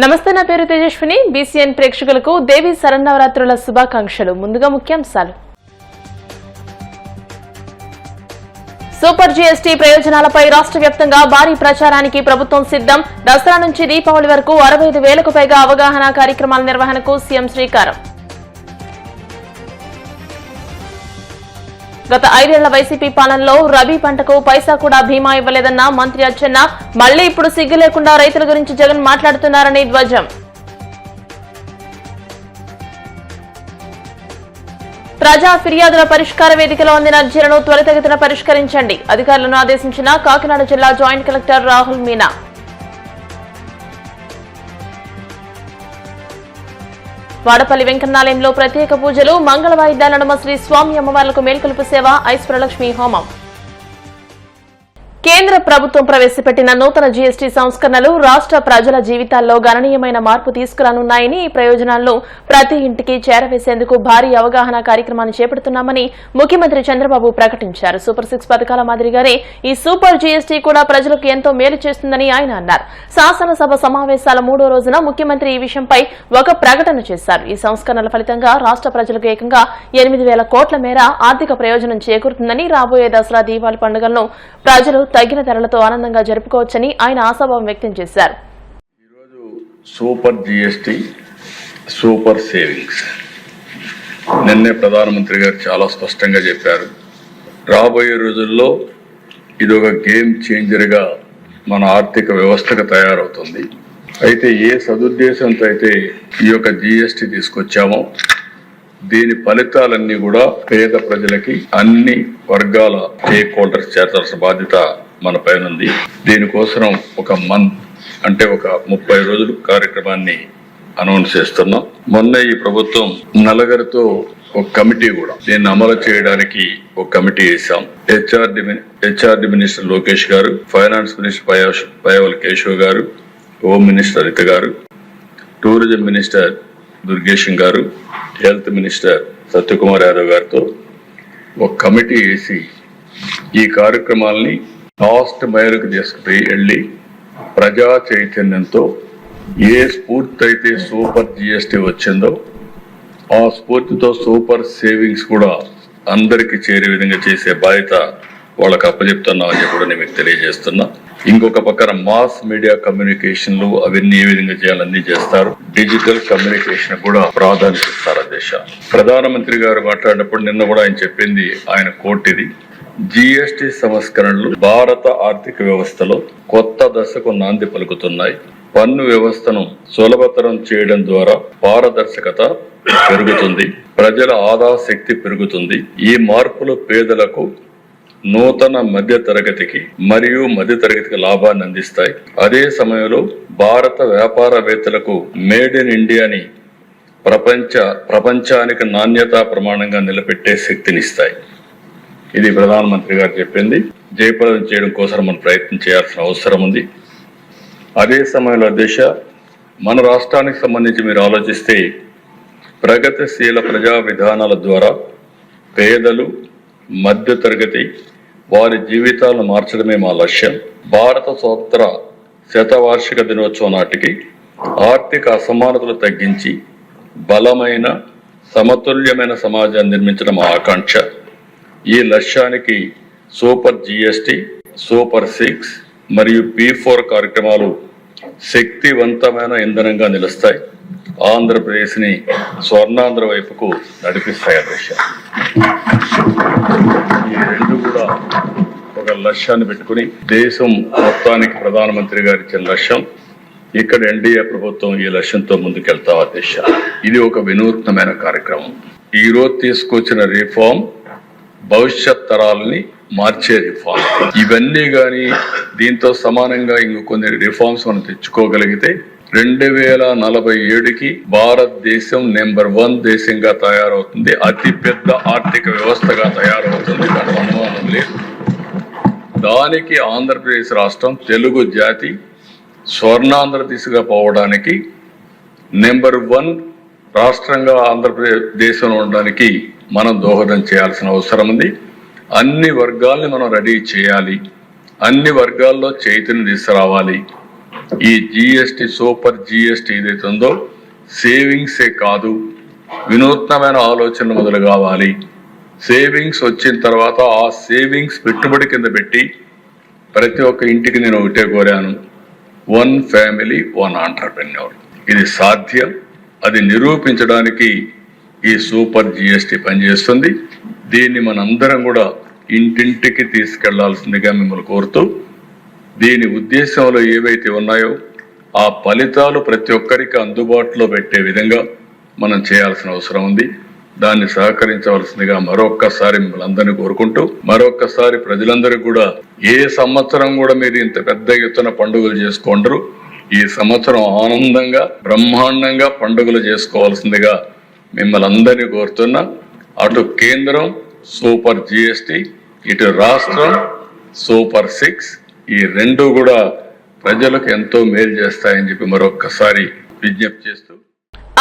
నమస్తే, నా పేరు తేజస్విని. బీసీఎన్ ప్రేక్షకులకు దేవి శరన్నవరాత్రుల శుభాకాంక్షలు. ముందుగా ముఖ్యాంశాలు. సూపర్ జీఎస్టీ ప్రయోజనాలపై రాష్ట్ర వ్యాప్తంగా భారీ ప్రచారానికి ప్రభుత్వం సిద్దం. దసరా నుంచి దీపావళి వరకు 65,000కు పైగా అవగాహన కార్యక్రమాల నిర్వహణకు సీఎం శ్రీకారం. గత 5 ఏళ్ల వైసీపీ పాలనలో రబీ పంటకు పైసా కూడా బీమా ఇవ్వలేదన్న మంత్రి అచ్చెన్న. మళ్లీ ఇప్పుడు సిగ్గు లేకుండా రైతుల గురించి జగన్ మాట్లాడుతున్నారని ధ్వజం. ప్రజా ఫిర్యాదుల పరిష్కార వేదికలో అందిన అర్జీలను త్వరితగతిన పరిష్కరించండి. అధికారులను ఆదేశించిన కాకినాడ జిల్లా జాయింట్ కలెక్టర్ రాహుల్ మీనా. వాడపల్లి వెంకన్నాలయంలో ప్రత్యేక పూజలు, మంగళ వాయిద్యాల నడుమ శ్రీ స్వామి అమ్మవార్లకు మేల్కొలుపు సేవ, ఐశ్వర్యలక్ష్మి హోమం. కేంద్ర ప్రభుత్వం ప్రవేశపెట్టిన నూతన జీఎస్టీ సంస్కరణలు రాష్ట్ర ప్రజల జీవితాల్లో గణనీయమైన మార్పు తీసుకురానున్నాయని, ఈ ప్రయోజనాలను ప్రతి ఇంటికి చేరవేసేందుకు భారీ అవగాహన కార్యక్రమాన్ని చేపడుతున్నామని ముఖ్యమంత్రి చంద్రబాబు ప్రకటించారు. సూపర్ 6 పథకాల మాదిరిగానే ఈ సూపర్ జీఎస్టీ కూడా ప్రజలకు ఎంతో మేలు చేస్తుందని ఆయన అన్నారు. శాసనసభ సమావేశాల 3వ రోజున ముఖ్యమంత్రి ఈ విషయంపై ఒక ప్రకటన చేశారు. ఈ సంస్కరణల ఫలితంగా రాష్ట్ర ప్రజలకు ఏకంగా 8,000 కోట్ల మేర ఆర్థిక ప్రయోజనం చేకూరుతుందని, రాబోయే దసరా, దీపావళి పండుగలను ప్రజలు తగ్గిన ధరలతో ఆనందంగా జరుపుకోవచ్చని ఆయన ఆశాభావం వ్యక్తం చేశారు. ఈరోజు సూపర్ జీఎస్టీ, సూపర్ సేవింగ్స్ నిన్నే ప్రధానమంత్రి గారు చాలా స్పష్టంగా చెప్పారు. రాబోయే రోజుల్లో ఇది ఒక గేమ్ చేంజర్గా మన ఆర్థిక వ్యవస్థగా తయారవుతుంది. అయితే ఏ సదుద్దేశంతో అయితే ఈ యొక్క జీఎస్టీ తీసుకొచ్చామో దీని ఫలితాలన్నీ కూడా పేద ప్రజలకి, అన్ని వర్గాల స్టేక్ హోల్డర్స్ చేర్చాల్సిన బాధ్యత మన పైన ఉంది. దీనికోసం ఒక మంత్ అంటే ఒక 30 రోజులు కార్యక్రమాన్ని అనౌన్స్ చేస్తున్నాం. మొన్న ఈ ప్రభుత్వం నలుగురితో ఒక కమిటీ కూడా దీన్ని అమలు చేయడానికి ఒక కమిటీ వేసాం. హెచ్ఆర్డి మినిస్టర్ లోకేష్ గారు, ఫైనాన్స్ మినిస్టర్ పయ్యావుల కేశవ్ గారు, హోమ్ మినిస్టర్ హరిత గారు, టూరిజం మినిస్టర్ దుర్గేశం గారు, హెల్త్ మినిస్టర్ సత్యకుమార్ యాదవ్ గారితో ఒక కమిటీ వేసి ఈ కార్యక్రమాలని లాస్ట్ మైలుకు తీసుకుపోయి ప్రజా చైతన్యంతో ఏ స్ఫూర్తి అయితే సూపర్ జీఎస్టీ వచ్చిందో ఆ స్ఫూర్తితో సూపర్ సేవింగ్స్ కూడా అందరికి చేరే విధంగా చేసే బాధ్యత వాళ్ళకి అప్పచెప్తున్నా అని కూడా నేను మీకు తెలియజేస్తున్నా. ఇంకొక పక్కన మాస్ మీడియా కమ్యూనికేషన్లు అవన్నీ ఏ విధంగా చేయాలన్నీ చేస్తారు. డిజిటల్ కమ్యూనికేషన్ కూడా ప్రాధాన్యత ఇస్తారు. దేశ ప్రధానమంత్రి గారు మాట్లాడినప్పుడు నిన్న కూడా ఆయన చెప్పింది, ఆయన కోట్ ఇది, జీఎస్టీ సంస్కరణలు భారత ఆర్థిక వ్యవస్థలో కొత్త దశకు నాంది పలుకుతున్నాయి. పన్ను వ్యవస్థను సులభతరం చేయడం ద్వారా పారదర్శకత పెరుగుతుంది, ప్రజల ఆదా శక్తి పెరుగుతుంది. ఈ మార్పులు పేదలకు, నూతన మధ్య తరగతికి మరియు మధ్య తరగతికి లాభాన్ని అందిస్తాయి. అదే సమయంలో భారత వ్యాపారవేత్తలకు మేడ్ ఇన్ ఇండియాని ప్రపంచానికి నాణ్యతా ప్రమాణంగా నిలబెట్టే శక్తినిస్తాయి. ఇది ప్రధానమంత్రి గారు చెప్పింది. జయప్రదం చేయడం కోసం మనం ప్రయత్నం చేయాల్సిన అవసరం ఉంది. అదే సమయంలో మన రాష్ట్రానికి సంబంధించి మీరు ఆలోచిస్తే ప్రగతిశీల ప్రజా విధానాల ద్వారా పేదలు, మధ్య తరగతి వారి జీవితాలను మార్చడమే మా లక్ష్యం. భారత స్వతంత్ర శతవార్షిక దినోత్సవం నాటికి ఆర్థిక అసమానతలు తగ్గించి బలమైన, సమతుల్యమైన సమాజాన్ని నిర్మించడం మా ఆకాంక్ష. ఈ లక్ష్యానికి సూపర్ జీఎస్టీ, సూపర్ 6 మరియు P4 కార్యక్రమాలు శక్తివంతమైన ఇంధనంగా నిలుస్తాయి. ఆంధ్రప్రదేశ్ని స్వర్ణాంధ్ర వైపుకు నడిపిస్తాయి. ఈ రెండు కూడా ఒక లక్ష్యాన్ని పెట్టుకుని దేశం మొత్తానికి ప్రధానమంత్రి గారు ఇచ్చిన లక్ష్యం. ఇక్కడ ఎన్డీఏ ప్రభుత్వం ఈ లక్ష్యంతో ముందుకెళ్తాం. ఇది ఒక వినూత్నమైన కార్యక్రమం. ఈ రోజు తీసుకొచ్చిన రిఫార్మ్ భవిష్యత్ తరాలని మార్చే రిఫార్మ్. ఇవన్నీ కానీ దీంతో సమానంగా ఇంకొన్ని రిఫార్మ్స్ మనం తెచ్చుకోగలిగితే 2047కి భారతదేశం నెంబర్ 1 దేశంగా తయారవుతుంది. అతి పెద్ద ఆర్థిక వ్యవస్థగా తయారవుతుంది, దాని అనుమానం లేదు. దానికి ఆంధ్రప్రదేశ్ రాష్ట్రం, తెలుగు జాతి స్వర్ణాంధ్ర దిశగా పోవడానికి, నెంబర్ 1 రాష్ట్రంగా ఆంధ్రప్రదేశ్ దేశంలో ఉండడానికి మనం దోహదం చేయాల్సిన అవసరం ఉంది. అన్ని వర్గాల్ని మనం రెడీ చేయాలి, అన్ని వర్గాల్లో చైతన్యం తీసుకురావాలి. ఈ జిఎస్టి సూపర్ జిఎస్టి ఏదైతే ఉందో సేవింగ్సే కాదు, వినూత్నమైన ఆలోచనలు మొదలు కావాలి. సేవింగ్స్ వచ్చిన తర్వాత ఆ సేవింగ్స్ పెట్టుబడి కింద పెట్టి ప్రతి ఒక్క ఇంటికి నేను ఒకటే కోరాను, 1 ఫ్యామిలీ 1 ఆంటర్‌ప్రెన్యూర్. ఇది సాధ్యం. అది నిరూపించడానికి ఈ సూపర్ జిఎస్టి పనిచేస్తుంది. దీన్ని మనందరం కూడా ఇంటింటికి తీసుకెళ్లాల్సిందిగా మిమ్మల్ని కోరుతూ, దీని ఉద్దేశంలో ఏవైతే ఉన్నాయో ఆ ఫలితాలు ప్రతి ఒక్కరికి అందుబాటులో పెట్టే విధంగా మనం చేయాల్సిన అవసరం ఉంది. దాన్ని సహకరించవలసిందిగా మరొక్కసారి మిమ్మల్ని అందరినీ కోరుకుంటూ, మరొక్కసారి ప్రజలందరికీ కూడా ఏ సంవత్సరం కూడా మీరు ఇంత పెద్ద ఎత్తున పండుగలు చేసుకోండరు. ఈ సంవత్సరం ఆనందంగా బ్రహ్మాండంగా పండుగలు చేసుకోవాల్సిందిగా మిమ్మల్ని అందరినీ కోరుతున్నా. అటు కేంద్రం సూపర్ జిఎస్టి, ఇటు రాష్ట్రం సూపర్ 6, ఈ రెండు కూడా ప్రజలకు ఎంతో మేలు చేస్తాయని చెప్పి మరొక్కసారి విజ్ఞప్తి చేస్తూ,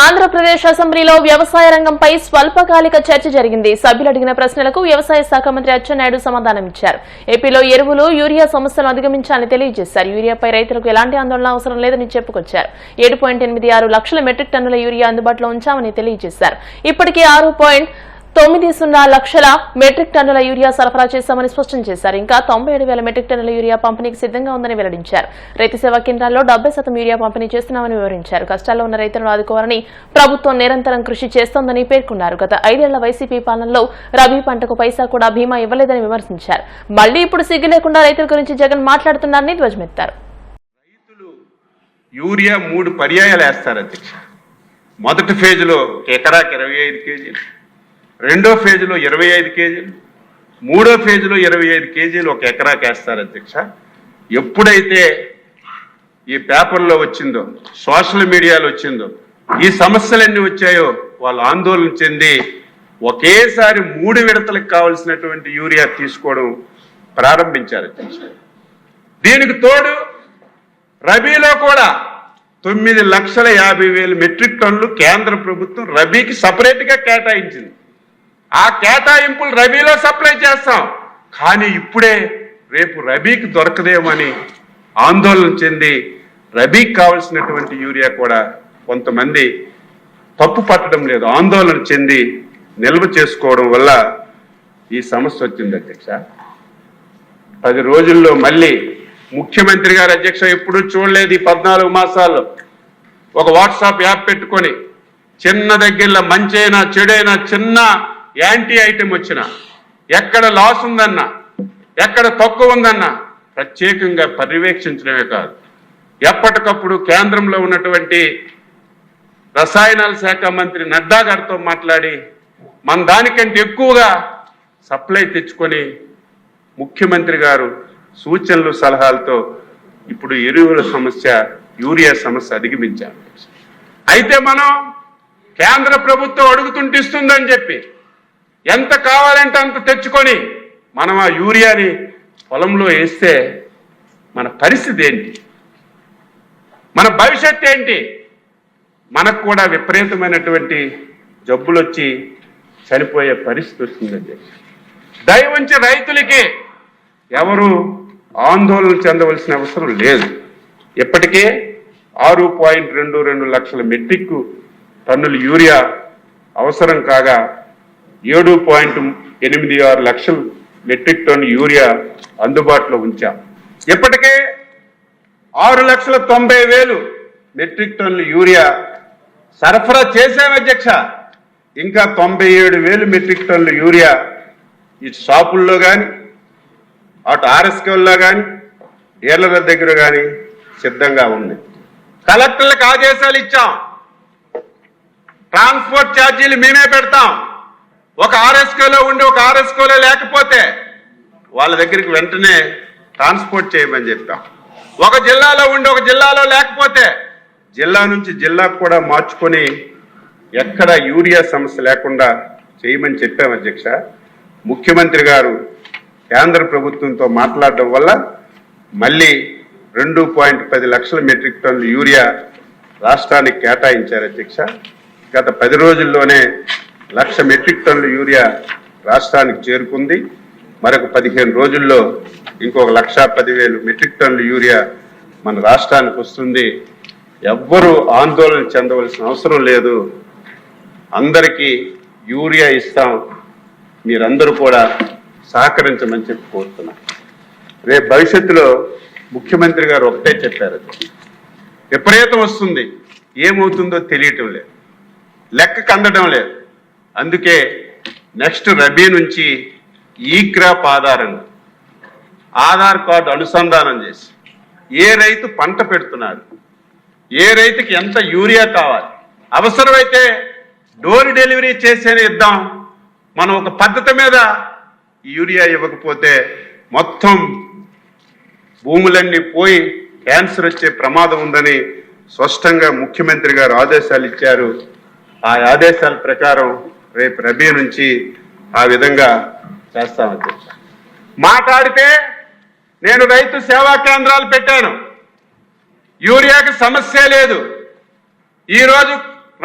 ఆంధ్రప్రదేశ్ అసెంబ్లీలో వ్యవసాయ రంగంపై స్వల్పకాలిక చర్చ జరిగింది. సభ్యులు అడిగిన ప్రశ్నలకు వ్యవసాయ శాఖ మంత్రి అచ్చెన్నాయుడు సమాధానమిచ్చారు. ఏపీలో ఎరువులు, యూరియా సమస్యలను అధిగమించాలని తెలియజేశారు. యూరియాపై రైతులకు ఎలాంటి ఆందోళన అవసరం లేదని చెప్పుకొచ్చారు. 7.86 లక్షల మెట్రిక్ టన్నుల యూరియా అందుబాటులో ఉంచామని తెలియజేశారు. ఇప్పటికే 6.90 లక్షల మెట్రిక్ టన్నుల యూరియా సరఫరా చేశామని స్పష్టం చేశారు. ఇంకా 97,000 మెట్రిక్ టన్నుల యూరియా పంపిణీకి సిద్ధంగా ఉందని వెల్లడించారు. రైతు సేవా కేంద్రాల్లో 70% యూరియా పంపిణీ చేస్తున్నామని వివరించారు. కష్టాల్లో ఉన్న రైతులను ఆదుకోవాలని ప్రభుత్వం నిరంతరం కృషి చేస్తోందని పేర్కొన్నారు. గత 5 ఏళ్ల వైసీపీ పాలనలో రబీ పంటకు పైసా కూడా బీమా ఇవ్వలేదని విమర్శించారు. మళ్లీ ఇప్పుడు సిగ్గు లేకుండా రైతుల గురించి జగన్ మాట్లాడుతున్నారని ధ్వజమెత్తారు. రైతులు యూరియా 3 పర్యాయాలు వేస్తారు అధ్యక్ష. మొదటి ఫేజ్లో ఎకరాకి 25 కేజీలు, రెండో ఫేజ్లో 25 కేజీలు, మూడో ఫేజ్లో 25 కేజీలు ఒక ఎకరాకి వేస్తారు అధ్యక్ష. ఎప్పుడైతే ఈ పేపర్లో వచ్చిందో, సోషల్ మీడియాలో వచ్చిందో, ఈ సమస్యలన్నీ వచ్చాయో వాళ్ళు ఆందోళన చెంది ఒకేసారి 3 విడతలకు కావలసినటువంటి యూరియా తీసుకోవడం ప్రారంభించారు అధ్యక్ష. దీనికి తోడు రబీలో కూడా 9,50,000 మెట్రిక్ టన్నులు కేంద్ర ప్రభుత్వం రబీకి సపరేట్గా కేటాయించింది. ఆ కేటాయింపులు రబీలో సప్లై చేస్తాం, కానీ ఇప్పుడే రేపు రబీకి దొరకదేమని ఆందోళన చెంది రబీకి కావలసినటువంటి యూరియా కూడా కొంతమంది తప్పు పట్టడం లేదు, ఆందోళన చెంది నిల్వ చేసుకోవడం వల్ల ఈ సమస్య వచ్చింది అధ్యక్ష. 10 రోజుల్లో మళ్ళీ ముఖ్యమంత్రి గారు అధ్యక్ష ఎప్పుడూ చూడలేదు ఈ 14 మాసాల్లో ఒక వాట్సాప్ యాప్ పెట్టుకొని చిన్న దగ్గరలో మంచైనా చెడైనా చిన్న యాంటీ ఐటెం వచ్చినా, ఎక్కడ లాస్ ఉందన్నా, ఎక్కడ తక్కువ ఉందన్నా ప్రత్యేకంగా పర్యవేక్షించడమే కాదు, ఎప్పటికప్పుడు కేంద్రంలో ఉన్నటువంటి రసాయనాల శాఖ మంత్రి నడ్డా గారితో మాట్లాడి మన దానికంటే ఎక్కువగా సప్లై తెచ్చుకొని ముఖ్యమంత్రి గారు సూచనలు సలహాలతో ఇప్పుడు ఎరువుల సమస్య, యూరియా సమస్య అధిగమించారు. అయితే మనం కేంద్ర ప్రభుత్వం అడుగుతుంటే ఇస్తుందని చెప్పి ఎంత కావాలంటే అంత తెచ్చుకొని మనం ఆ యూరియాని పొలంలో వేస్తే మన పరిస్థితి ఏంటి, మన భవిష్యత్తు ఏంటి? మనకు కూడా విపరీతమైనటువంటి జబ్బులు వచ్చి చనిపోయే పరిస్థితి వస్తుందండి. దయవుంచి రైతులకి ఎవరు ఆందోళన చెందవలసిన అవసరం లేదు. ఇప్పటికే 6.22 లక్షల మెట్రిక్ టన్నుల యూరియా అవసరం కాగా 7.86 లక్షల మెట్రిక్ టన్ను యూరియా అందుబాటులో ఉంచాం. ఇప్పటికే 6,90,000 మెట్రిక్ టన్నుల యూరియా సరఫరా చేశాం అధ్యక్ష. ఇంకా 97,000 మెట్రిక్ టన్నుల యూరియా ఈ షాపుల్లో కానీ, అటు ఆర్ఎస్కేల్లో కానీ, డీలర్ల దగ్గర కానీ సిద్ధంగా ఉంది. కలెక్టర్లకు ఆదేశాలు ఇచ్చాం, ట్రాన్స్పోర్ట్ ఛార్జీలు మేమే పెడతాం. ఒక ఆర్ఎస్కేలో ఉండి ఒక ఆర్ఎస్కేలో లేకపోతే వాళ్ళ దగ్గరికి వెంటనే ట్రాన్స్పోర్ట్ చేయమని చెప్పాం. ఒక జిల్లాలో ఉండి ఒక జిల్లాలో లేకపోతే జిల్లా నుంచి జిల్లాకు కూడా మార్చుకొని ఎక్కడ యూరియా సమస్య లేకుండా చేయమని చెప్పాం అధ్యక్ష. ముఖ్యమంత్రి గారు కేంద్ర ప్రభుత్వంతో మాట్లాడడం వల్ల మళ్ళీ 2.10 లక్షల మెట్రిక్ టన్నుల యూరియా రాష్ట్రానికి కేటాయించారు అధ్యక్ష. గత 10 రోజుల్లోనే 1,00,000 మెట్రిక్ టన్నుల యూరియా రాష్ట్రానికి చేరుకుంది. మరొక 15 రోజుల్లో ఇంకొక 1,10,000 మెట్రిక్ టన్నుల యూరియా మన రాష్ట్రానికి వస్తుంది. ఎవ్వరూ ఆందోళన చెందవలసిన అవసరం లేదు. అందరికీ యూరియా ఇస్తాం, మీరందరూ కూడా సహకరించమని చెప్పి కోరుతున్నాం. రేపు భవిష్యత్తులో ముఖ్యమంత్రి గారు ఒకటే చెప్పారు, విపరీతం వస్తుంది, ఏమవుతుందో తెలియటం లేదు, లెక్కకు అందడం లేదు. అందుకే నెక్స్ట్ రబీ నుంచి ఈ క్రాప్ ఆధారంగా ఆధార్ కార్డు అనుసంధానం చేసి ఏ రైతు పంట పెడుతున్నాడు, ఏ రైతుకి ఎంత యూరియా కావాలి, అవసరమైతే డోర్ డెలివరీ చేసేనే ఇద్దాం. మనం ఒక పద్ధతి మీద యూరియా ఇవ్వకపోతే మొత్తం భూములన్నీ పోయి క్యాన్సర్ వచ్చే ప్రమాదం ఉందని స్పష్టంగా ముఖ్యమంత్రి గారు ఆదేశాలు ఇచ్చారు. ఆ ఆదేశాల ప్రకారం రేపు రబీ నుంచి ఆ విధంగా చేస్తామని చెప్పారు. మాట్లాడితే నేను రైతు సేవా కేంద్రాలు పెట్టాను, యూరియాకి సమస్య లేదు. ఈరోజు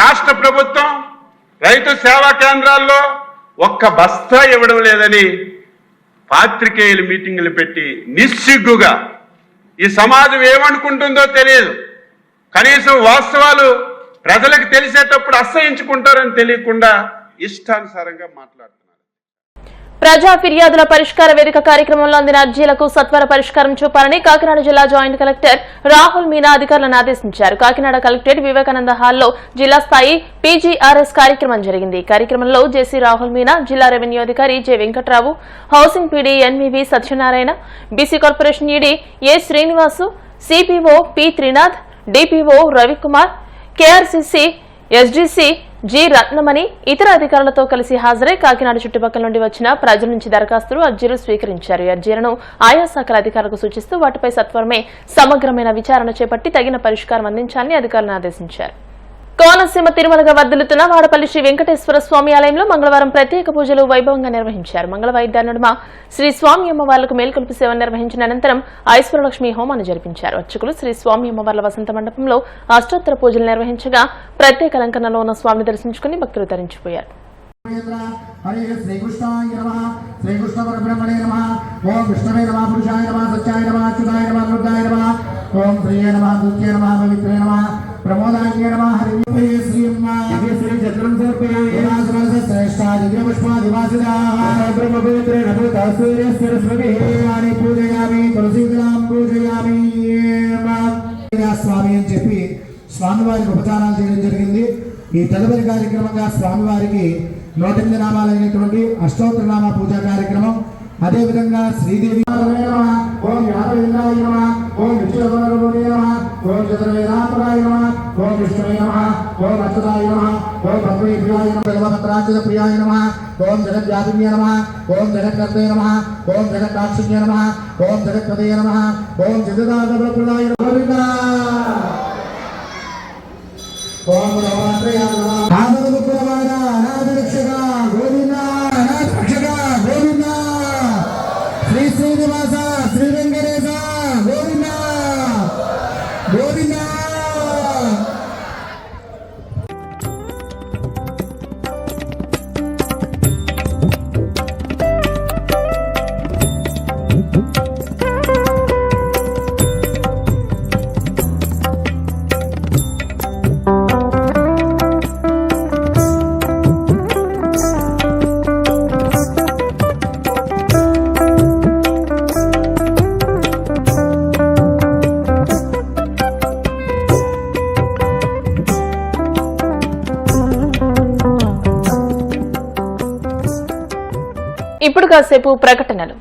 రాష్ట్ర ప్రభుత్వం రైతు సేవా కేంద్రాల్లో ఒక్క బస్తా ఇవ్వడం లేదని పాత్రికేయులు మీటింగులు పెట్టి నిస్సిగ్గుగా, ఈ సమాజం ఏమనుకుంటుందో తెలియదు, కనీసం వాస్తవాలు ప్రజలకు తెలిసేటప్పుడు అసహించుకుంటారని తెలియకుండా ఇష్టానుసారంగా మాట్లాడుతున్నారు. ప్రజా ఫిర్యాదుల పరిష్కార వేదిక కార్యక్రమంలో అందిన అర్జీలకు సత్వర పరిష్కారం చూపాలని కాకినాడ జిల్లా జాయింట్ కలెక్టర్ రాహుల్ మీనా అధికారులను ఆదేశించారు. కాకినాడ కలెక్టరేట్ వివేకానంద హాల్లో జిల్లా స్థాయి పీజీఆర్ఎస్ కార్యక్రమం జరిగింది. కార్యక్రమంలో జేసీ రాహుల్ మీనా, జిల్లా రెవెన్యూ అధికారి J Venkatrao, housing PD NVV Satyanarayana, BC corporation ED A Srinivasu, CPO P Trinath, DPO Ravikumar, KRCC SDC G Ratnamani ఇతర అధికారులతో కలిసి హాజరై కాకినాడ చుట్టుపక్కల నుండి వచ్చిన ప్రజల నుంచి దరఖాస్తులు, అర్జీలు స్వీకరించారు. ఈ అర్జీలను ఆయా శాఖల అధికారులకు సూచిస్తూ వాటిపై సత్వరమే సమగ్రమైన విచారణ చేపట్టి తగిన పరిష్కారం అందించాలని అధికారులను ఆదేశించారు. కోనసీమ తిరుమలగా వర్ధిల్లుతున్న వాడపల్లి శ్రీ వెంకటేశ్వర స్వామి ఆలయంలో మంగళవారం ప్రత్యేక పూజలు వైభవంగా నిర్వహించారు. మంగళ వాయిద్యాల నడుమ శ్రీ స్వామి అమ్మవార్లకు మేల్కొలుపు సేవను నిర్వహించిన అనంతరం ఐశ్వర్యలక్ష్మి హోమాన్ని జరిపించారు. అర్చకులు శ్రీ స్వామి అమ్మవార్ల వసంత మండపంలో అష్టోత్తర పూజలు నిర్వహించగా ప్రత్యేక అలంకరణలో ఉన్న స్వామిని దర్శించుకుని భక్తులు తరించిపోయారు. శ్రీకృష్ణాయ నమః, శ్రీకృష్ణ పరబ్రహ్మణే నమః, ఓం విష్ణవే నమః, పురుషాయ నమః, సత్యాయ నమః, అచ్యుతాయ నమః, అమృతాయ నమః, ఓం శ్రీయ నమః, దుఃఖ్య నమః, పవిత్రే నమః, ప్రమోదాయ నమః, హరివే శ్రీయమ్మ శ్రీ చతురం సమర్పయామి. శ్రేష్ఠా దివ్య పుష్పాదివాసిదాః బ్రహ్మ పవిత్రేణ భూతాసూర్యస్య రశ్మిభిః వాణి పూజయామి, తులసీదళం పూజయామి. స్వామి అని చెప్పి స్వామివారికి ఉపచారాలు చేయడం జరిగింది. ఈ తదుపరి కార్యక్రమంగా స్వామివారికి 108 నామాలైనటువంటి అష్టోత్తర నామ పూజా కార్యక్రమం, అదేవిధంగా శ్రీదేవి ఓం యాదవేంద్రాయ నమః, ఓం విష్ణువే నమః, ఓం చతుర్వేదాత్మకాయ నమః, ఓం విష్ణువే నమః, ఓం అచ్యుతాయ నమః, ఓం పద్మప్రియాయ నమః, భద్రాచల ప్రియాయ నమః, ఓం జగద్వ్యాపిన్యే నమః, ఓం జగత్కర్తే నమః, ఓం జగత్కాక్షిణ్యే నమః, ఓం జగత్పదే నమః, ఓం జగదాగమప్రదాయ నమః. ఓం నమః ఆనందముఖవాడ అనాథ రక్షక గోవింద, అనాథ రక్షక గోవింద, శ్రీ శ్రీనివాస శ్రీ వెంకటేశ గోవింద గోవింద. ఇప్పుడు కాసేపు ప్రకటనలు.